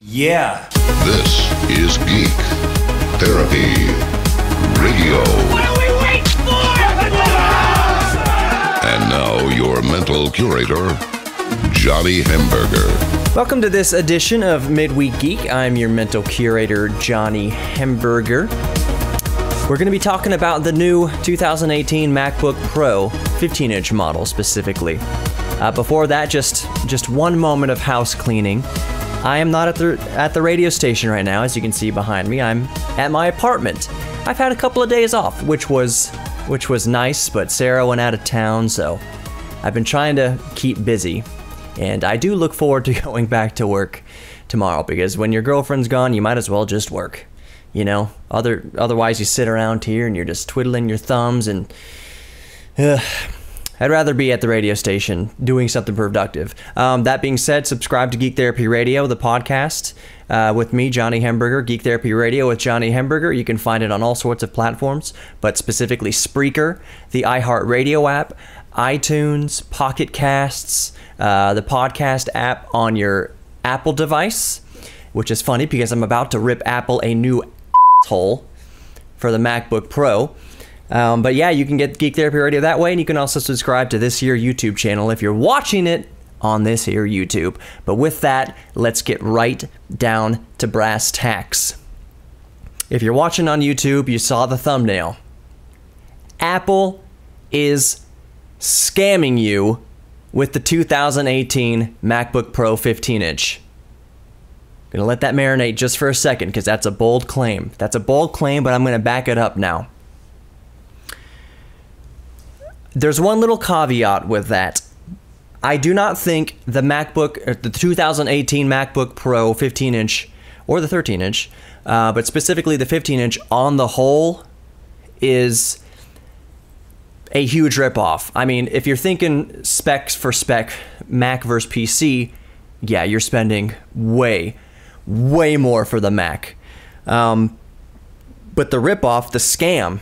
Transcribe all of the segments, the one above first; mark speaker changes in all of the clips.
Speaker 1: Yeah.
Speaker 2: This is Geek Therapy Radio.
Speaker 3: What are we waiting for?
Speaker 2: And now your mental curator, Johnny Hamburger.
Speaker 1: Welcome to this edition of Midweek Geek. I'm your mental curator, Johnny Hamburger. We're going to be talking about the new 2018 MacBook Pro 15-inch model specifically. Before that, just one moment of house cleaning. I am not at the radio station right now, as you can see behind me. I'm at my apartment. I've had a couple of days off, which was nice, but Sarah went out of town, so I've been trying to keep busy. And I do look forward to going back to work tomorrow, because when your girlfriend's gone, you might as well just work. You know, otherwise you sit around here and you're just twiddling your thumbs and I'd rather be at the radio station doing something productive. That being said, subscribe to Geek Therapy Radio, the podcast, with me, Johnny Hamburger. Geek Therapy Radio with Johnny Hamburger. You can find it on all sorts of platforms, but specifically Spreaker, the iHeartRadio app, iTunes, Pocket Casts, the podcast app on your Apple device, which is funny because I'm about to rip Apple a new asshole for the MacBook Pro. But yeah, you can get Geek Therapy Radio that way, and you can also subscribe to this here YouTube channel if you're watching it on this here YouTube. But with that, let's get right down to brass tacks. If you're watching on YouTube, you saw the thumbnail. Apple is scamming you with the 2018 MacBook Pro 15-inch. Gonna let that marinate just for a second, because that's a bold claim. That's a bold claim, but I'm gonna back it up now. There's one little caveat with that. I do not think the 2018 MacBook Pro 15-inch, or the 13-inch, but specifically the 15-inch on the whole, is a huge ripoff. I mean, if you're thinking specs for spec, Mac versus PC, yeah, you're spending way more for the Mac. But the ripoff, the scam,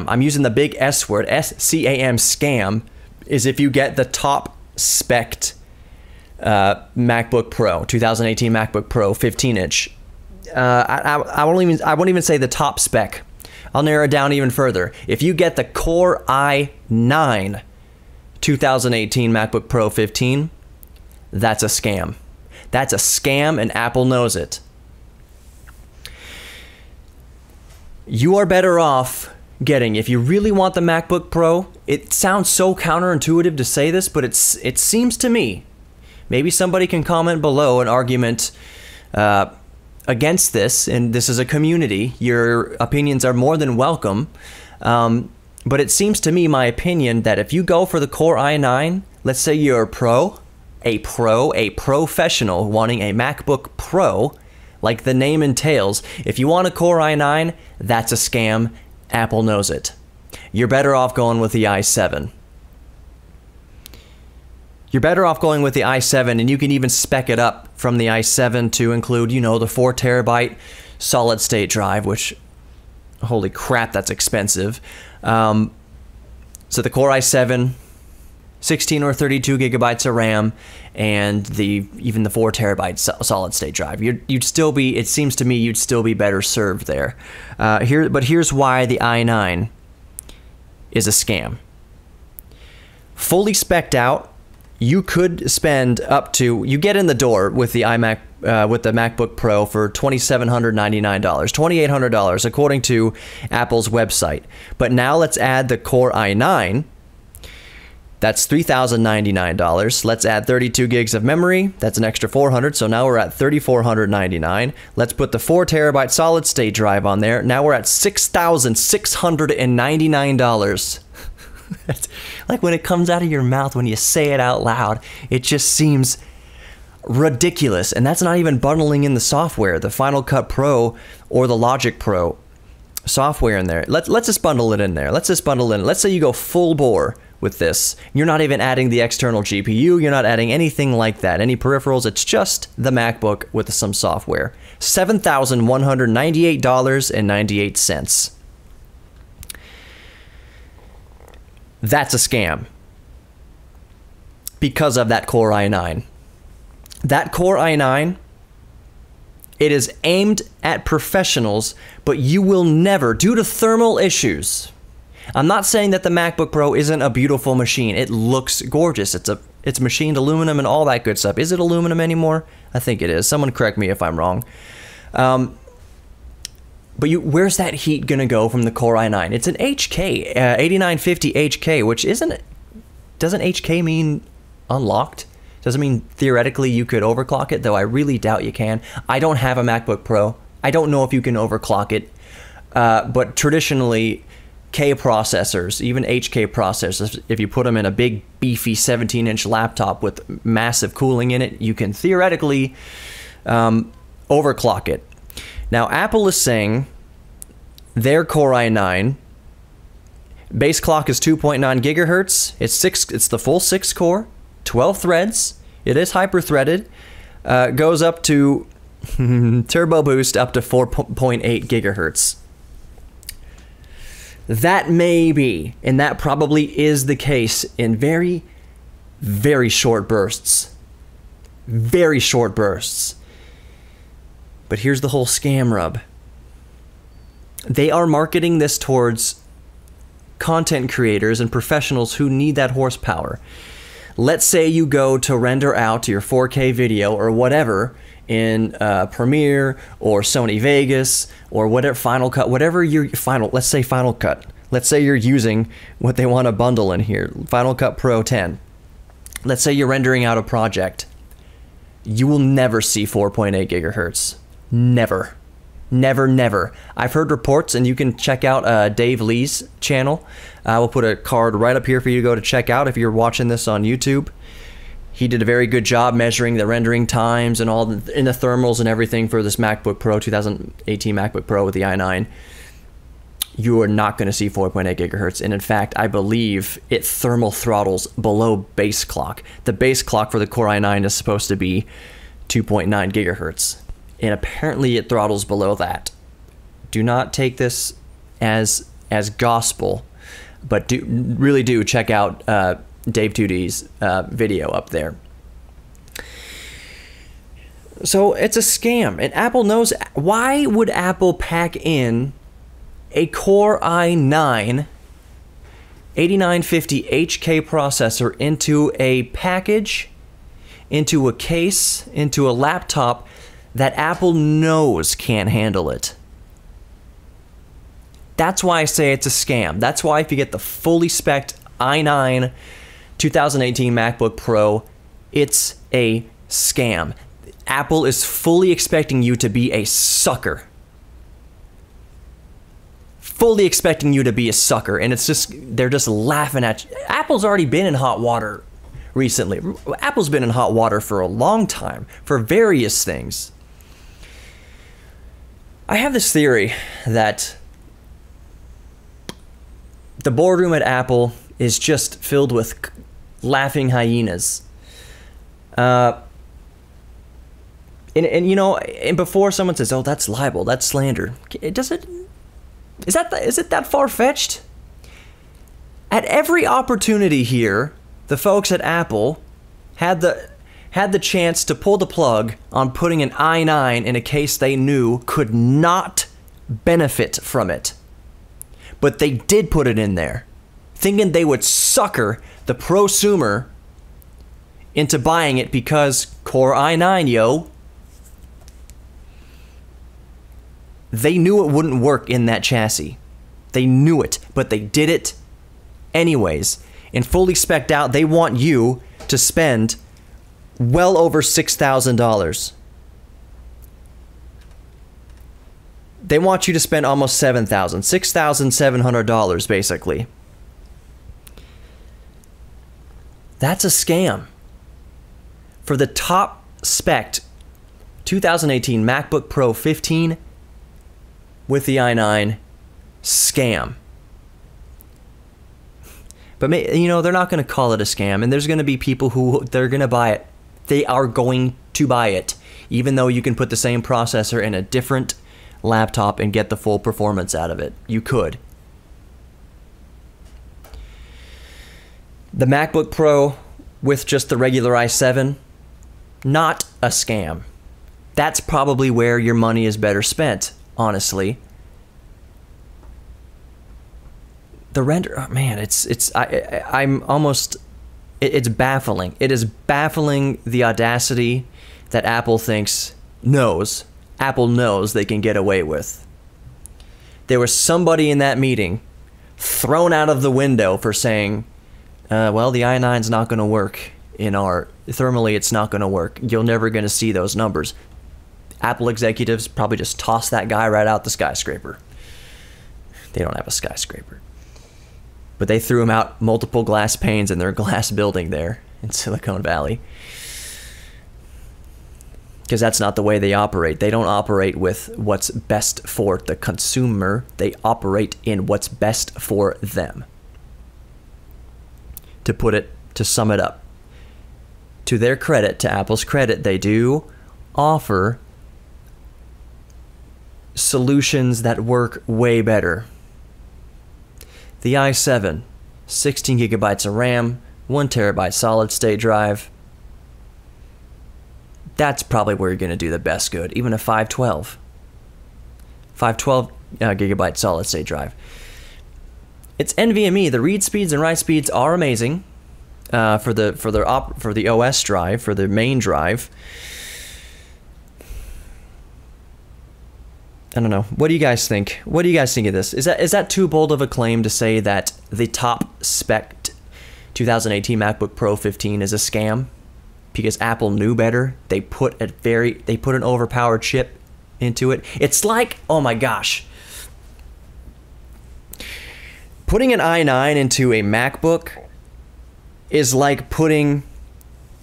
Speaker 1: I'm using the big S word, S-C-A-M, scam, is if you get the top spec'd MacBook Pro, 2018 MacBook Pro 15-inch. I won't even say the top spec. I'll narrow it down even further. If you get the Core i9 2018 MacBook Pro 15, that's a scam. That's a scam, and Apple knows it. You are better off getting, if you really want the MacBook Pro, it sounds so counterintuitive to say this, but it seems to me, maybe somebody can comment below an argument against this, and this is a community, your opinions are more than welcome, but it seems to me, my opinion, that if you go for the Core i9, let's say you're a professional wanting a MacBook Pro, like the name entails, if you want a Core i9, that's a scam. Apple knows it. You're better off going with the i7. You're better off going with the i7, and you can even spec it up from the i7 to include, you know, the 4 terabyte solid state drive, which, holy crap, that's expensive. So the Core i7, 16 or 32 gigabytes of RAM, and even the 4 terabyte solid state drive. You'd still be, it seems to me, you'd still be better served there. But here's why the i9 is a scam. Fully spec'd out, you could spend up to, you get in the door with the with the MacBook Pro for $2,799, $2,800 according to Apple's website. But now let's add the Core i9. That's $3,099. Let's add 32 gigs of memory. That's an extra $400. So now we're at $3,499. Let's put the 4 terabyte solid state drive on there. Now we're at $6,699. Like when it comes out of your mouth, when you say it out loud, it just seems ridiculous. And that's not even bundling in the software, the Final Cut Pro or the Logic Pro software in there. Let's just bundle it in there. Let's just bundle it in. Let's say you go full bore with this. You're not even adding the external GPU. You're not adding anything like that, any peripherals. It's just the MacBook with some software. $7,198.98. That's a scam because of that Core i9. That Core i9 It is aimed at professionals, but you will never, due to thermal issues. I'm not saying that the MacBook Pro isn't a beautiful machine. It looks gorgeous. It's machined aluminum and all that good stuff. Is it aluminum anymore? I think it is. Someone correct me if I'm wrong. But where's that heat gonna go from the Core i9? It's an HK, 8950 HK, which doesn't HK mean unlocked? Doesn't mean theoretically you could overclock it, though I really doubt you can. I don't have a MacBook Pro. I don't know if you can overclock it. But traditionally, K processors, even HK processors, if you put them in a big, beefy 17-inch laptop with massive cooling in it, you can theoretically overclock it. Now, Apple is saying their Core i9 base clock is 2.9 gigahertz. It's the full 6-core, 12 threads. It is hyper-threaded. Goes up to turbo boost up to 4.8 gigahertz. That may be, and that probably is the case in very, very short bursts. Very short bursts. But here's the whole scam rub. They are marketing this towards content creators and professionals who need that horsepower. Let's say you go to render out your 4K video or whatever in Premiere or Sony Vegas or whatever, Final Cut, whatever your let's say Final Cut. Let's say you're using what they want to bundle in here, Final Cut Pro 10. Let's say you're rendering out a project. You will never see 4.8 gigahertz. Never. Never, never. I've heard reports, and you can check out Dave Lee's channel. I will put a card right up here for you to go to check out if you're watching this on YouTube. He did a very good job measuring the rendering times and all in the thermals and everything for this MacBook Pro, 2018 MacBook Pro with the i9. You are not going to see 4.8 gigahertz. And in fact, I believe it thermal throttles below base clock. The base clock for the Core i9 is supposed to be 2.9 gigahertz. And apparently it throttles below that. Do not take this as gospel, but really do check out Dave 2D's video up there. So it's a scam, and Apple knows. Why would Apple pack in a Core i9 8950 HK processor into a package, into a case, into a laptop that Apple knows can't handle it? That's why I say it's a scam. That's why if you get the fully spec'd i9 2018 MacBook Pro, it's a scam. Apple is fully expecting you to be a sucker. Fully expecting you to be a sucker, and it's just, they're just laughing at you. Apple's already been in hot water recently. Apple's been in hot water for a long time for various things. I have this theory that the boardroom at Apple is just filled with laughing hyenas. And you know, and before someone says, "Oh, that's libel, that's slander," is it that far-fetched? At every opportunity here, the folks at Apple had the chance to pull the plug on putting an i9 in a case they knew could not benefit from it. But they did put it in there, thinking they would sucker the prosumer into buying it because Core i9, yo. They knew it wouldn't work in that chassis. They knew it, but they did it anyways. And fully spec'd out, they want you to spend well over $6,000. They want you to spend almost $7,000, $6,700 basically. That's a scam. For the top spec'd 2018 MacBook Pro 15 with the i9, scam. But you know, they're not going to call it a scam, and there's going to be people who they're going to buy it. They are going to buy it, even though you can put the same processor in a different laptop and get the full performance out of it. You could. The MacBook Pro with just the regular i7, not a scam. That's probably where your money is better spent, honestly. The render, oh man, it's baffling. It is baffling the audacity that Apple knows they can get away with. There was somebody in that meeting thrown out of the window for saying, well, the i9's not going to work thermally, it's not going to work. You're never going to see those numbers. Apple executives probably just tossed that guy right out the skyscraper. They don't have a skyscraper. But they threw him out multiple glass panes in their glass building there in Silicon Valley. Because that's not the way they operate. They don't operate with what's best for the consumer. They operate in what's best for them. To sum it up. To their credit, to Apple's credit, they do offer solutions that work way better. The i7, 16 gigabytes of RAM, 1 terabyte solid state drive. That's probably where you're going to do the best good. Even a 512 gigabyte solid state drive. It's NVMe. The read speeds and write speeds are amazing for the OS drive, for the main drive. I don't know. What do you guys think? What do you guys think of this? Is that too bold of a claim to say that the top spec 2018 MacBook Pro 15 is a scam because Apple knew better? They put an overpowered chip into it. It's like, oh my gosh, putting an i9 into a MacBook is like putting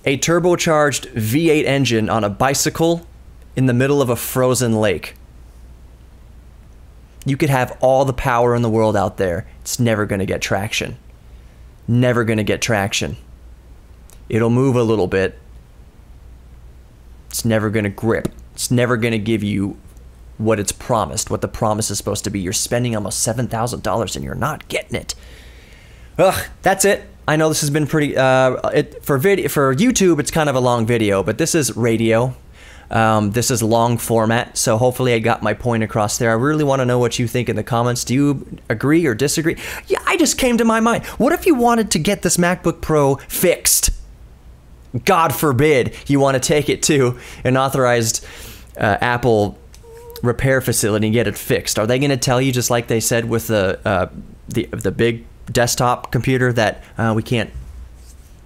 Speaker 1: a turbocharged V8 engine on a bicycle in the middle of a frozen lake. You could have all the power in the world out there. It's never going to get traction. Never going to get traction. It'll move a little bit. It's never going to grip. It's never going to give you what it's promised, what the promise is supposed to be. You're spending almost $7,000 and you're not getting it. Ugh, that's it. I know this has been pretty, for YouTube, it's kind of a long video, but this is radio. This is long format, so hopefully I got my point across there. I really want to know what you think in the comments. Do you agree or disagree? Yeah, I just came to my mind. What if you wanted to get this MacBook Pro fixed? God forbid you want to take it to an authorized Apple repair facility and get it fixed. Are they going to tell you, just like they said with the big desktop computer, that we can't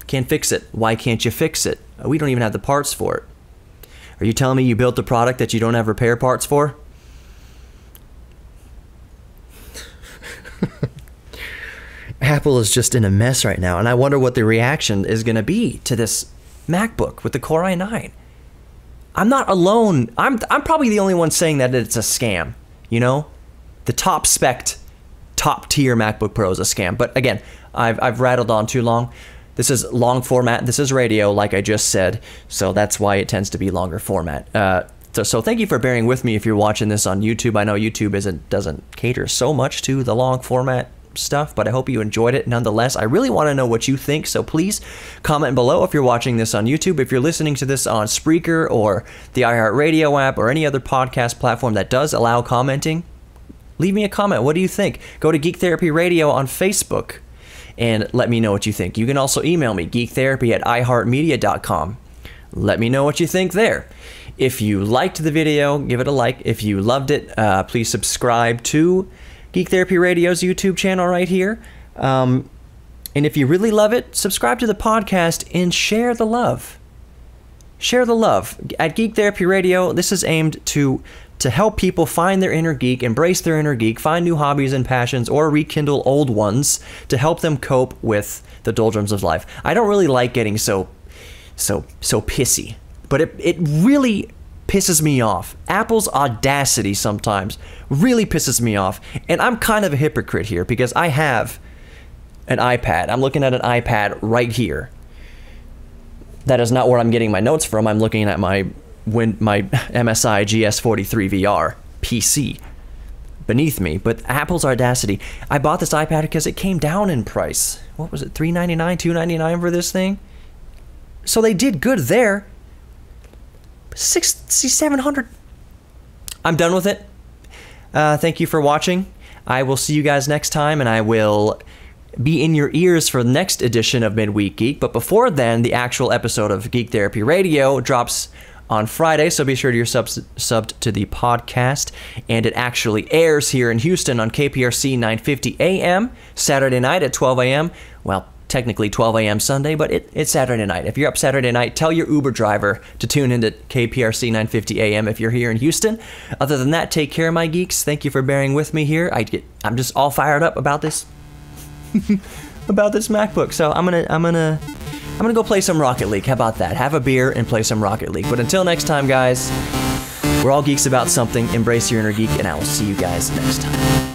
Speaker 1: fix it? Why can't you fix it? We don't even have the parts for it. Are you telling me you built a product that you don't have repair parts for? Apple is just in a mess right now, and I wonder what the reaction is going to be to this MacBook with the Core i9. I'm not alone. I'm probably the only one saying that it's a scam. You know, the top spec, top tier MacBook Pro is a scam. But again, I've rattled on too long. This is long format. This is radio, like I just said, so that's why it tends to be longer format. So thank you for bearing with me if you're watching this on YouTube. I know YouTube doesn't cater so much to the long format stuff, but I hope you enjoyed it nonetheless. I really want to know what you think, so please comment below if you're watching this on YouTube. If you're listening to this on Spreaker or the iHeartRadio app or any other podcast platform that does allow commenting, leave me a comment. What do you think? Go to Geek Therapy Radio on Facebook and let me know what you think. You can also email me, geektherapy@iheartmedia.com. Let me know what you think there. If you liked the video, give it a like. If you loved it, please subscribe to Geek Therapy Radio's YouTube channel right here. And if you really love it, subscribe to the podcast and share the love. Share the love. At Geek Therapy Radio, this is aimed to help people find their inner geek, embrace their inner geek, find new hobbies and passions, or rekindle old ones to help them cope with the doldrums of life. I don't really like getting so pissy, but it really pisses me off. Apple's audacity sometimes really pisses me off, and I'm kind of a hypocrite here because I have an iPad. I'm looking at an iPad right here. That is not where I'm getting my notes from. I'm looking at my MSI GS43 VR PC beneath me. But Apple's audacity. I bought this iPad because it came down in price. What was it, $399, $299 for this thing? So they did good there. $6,700. I'm done with it. Thank you for watching. I will see you guys next time, and I will be in your ears for the next edition of Midweek Geek. But before then, the actual episode of Geek Therapy Radio drops on Friday, so be sure you're subbed to the podcast. And it actually airs here in Houston on KPRC 950 AM, Saturday night at 12 a.m. Well, technically 12 a.m. Sunday, but it's Saturday night. If you're up Saturday night, tell your Uber driver to tune into KPRC 950 AM if you're here in Houston. Other than that, take care, my geeks. Thank you for bearing with me here. I'm just all fired up about this about this MacBook. So I'm gonna go play some Rocket League. How about that? Have a beer and play some Rocket League. But until next time, guys, we're all geeks about something. Embrace your inner geek, and I will see you guys next time.